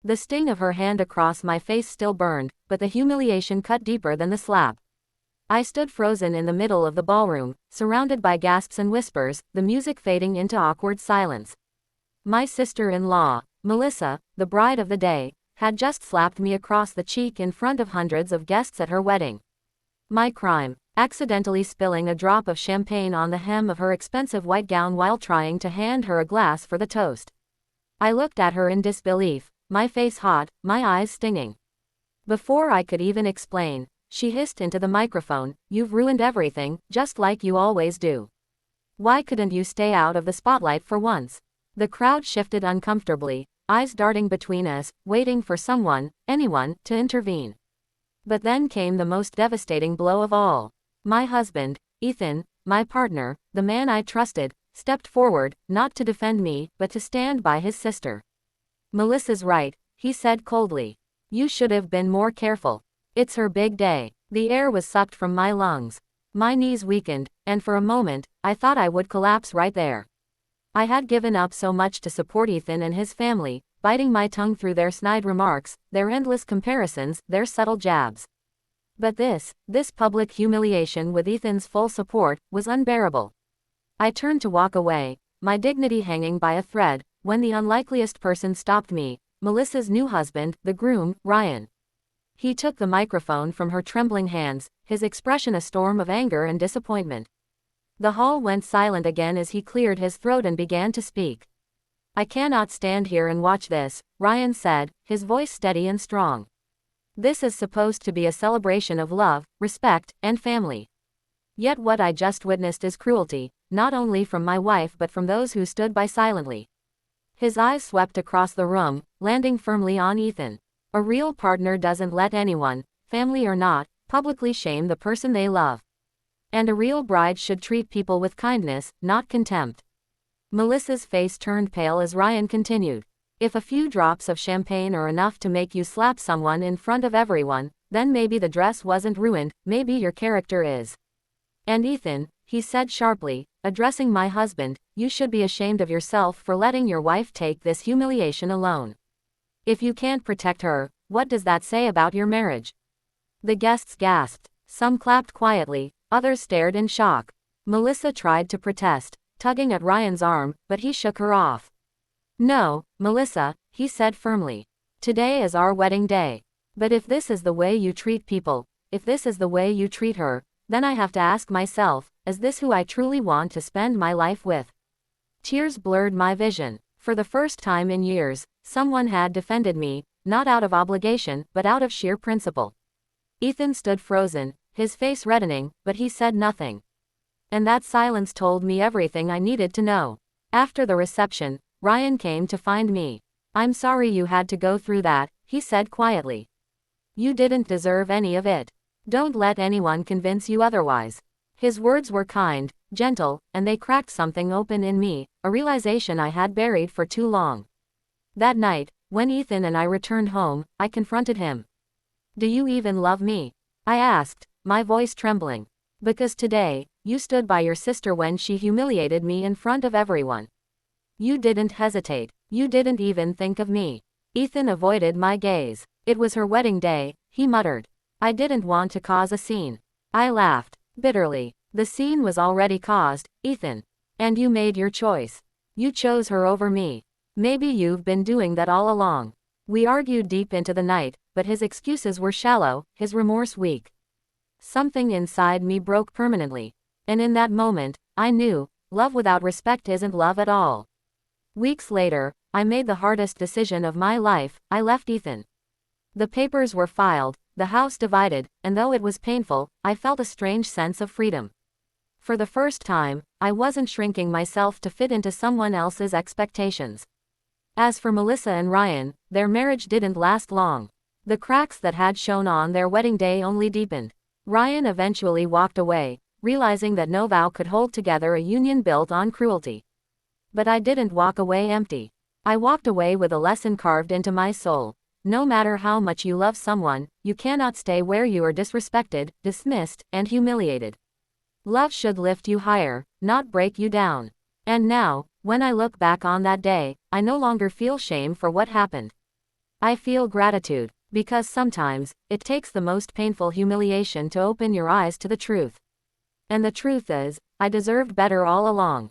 The sting of her hand across my face still burned, but the humiliation cut deeper than the slap. I stood frozen in the middle of the ballroom, surrounded by gasps and whispers, the music fading into awkward silence. My sister-in-law, Melissa, the bride of the day, had just slapped me across the cheek in front of hundreds of guests at her wedding. My crime: accidentally spilling a drop of champagne on the hem of her expensive white gown while trying to hand her a glass for the toast. I looked at her in disbelief, my face hot, my eyes stinging. Before I could even explain, she hissed into the microphone, "You've ruined everything, just like you always do. Why couldn't you stay out of the spotlight for once?" The crowd shifted uncomfortably, eyes darting between us, waiting for someone, anyone, to intervene. But then came the most devastating blow of all. My husband, Ethan, my partner, the man I trusted, stepped forward, not to defend me, but to stand by his sister. "Melissa's right," he said coldly. "You should have been more careful. It's her big day." The air was sucked from my lungs. My knees weakened, and for a moment, I thought I would collapse right there. I had given up so much to support Ethan and his family, biting my tongue through their snide remarks, their endless comparisons, their subtle jabs. But this public humiliation with Ethan's full support, was unbearable. I turned to walk away, my dignity hanging by a thread, when the unlikeliest person stopped me, Melissa's new husband, the groom, Ryan. He took the microphone from her trembling hands, his expression a storm of anger and disappointment. The hall went silent again as he cleared his throat and began to speak. "I cannot stand here and watch this," Ryan said, his voice steady and strong. "This is supposed to be a celebration of love, respect, and family. Yet what I just witnessed is cruelty, not only from my wife but from those who stood by silently." His eyes swept across the room, landing firmly on Ethan. A real partner doesn't let anyone, family or not, publicly shame the person they love. And a real bride should treat people with kindness, not contempt. Melissa's face turned pale as Ryan continued. "If a few drops of champagne are enough to make you slap someone in front of everyone, then maybe the dress wasn't ruined, maybe your character is. And Ethan," he said sharply, addressing my husband, "you should be ashamed of yourself for letting your wife take this humiliation alone. If you can't protect her, what does that say about your marriage?" The guests gasped. Some clapped quietly, others stared in shock. Melissa tried to protest, tugging at Ryan's arm, but he shook her off. "No, Melissa," he said firmly. "Today is our wedding day. But if this is the way you treat people, if this is the way you treat her, then I have to ask myself, is this who I truly want to spend my life with?" Tears blurred my vision. For the first time in years, someone had defended me, not out of obligation, but out of sheer principle. Ethan stood frozen, his face reddening, but he said nothing. And that silence told me everything I needed to know. After the reception, Ryan came to find me. "I'm sorry you had to go through that," he said quietly. "You didn't deserve any of it. Don't let anyone convince you otherwise." His words were kind, gentle, and they cracked something open in me, a realization I had buried for too long. That night, when Ethan and I returned home, I confronted him. "Do you even love me?" I asked, my voice trembling. "Because today, you stood by your sister when she humiliated me in front of everyone. You didn't hesitate. You didn't even think of me." Ethan avoided my gaze. "It was her wedding day," he muttered. "I didn't want to cause a scene." I laughed, bitterly. "The scene was already caused, Ethan. And you made your choice. You chose her over me. Maybe you've been doing that all along." We argued deep into the night, but his excuses were shallow, his remorse weak. Something inside me broke permanently. And in that moment, I knew, love without respect isn't love at all. Weeks later, I made the hardest decision of my life. I left Ethan. The papers were filed, the house divided, and though it was painful, I felt a strange sense of freedom. For the first time, I wasn't shrinking myself to fit into someone else's expectations. As for Melissa and Ryan, their marriage didn't last long. The cracks that had shown on their wedding day only deepened. Ryan eventually walked away, realizing that no vow could hold together a union built on cruelty. But I didn't walk away empty. I walked away with a lesson carved into my soul. No matter how much you love someone, you cannot stay where you are disrespected, dismissed, and humiliated. Love should lift you higher, not break you down. And now, when I look back on that day, I no longer feel shame for what happened. I feel gratitude, because sometimes, it takes the most painful humiliation to open your eyes to the truth. And the truth is, I deserved better all along.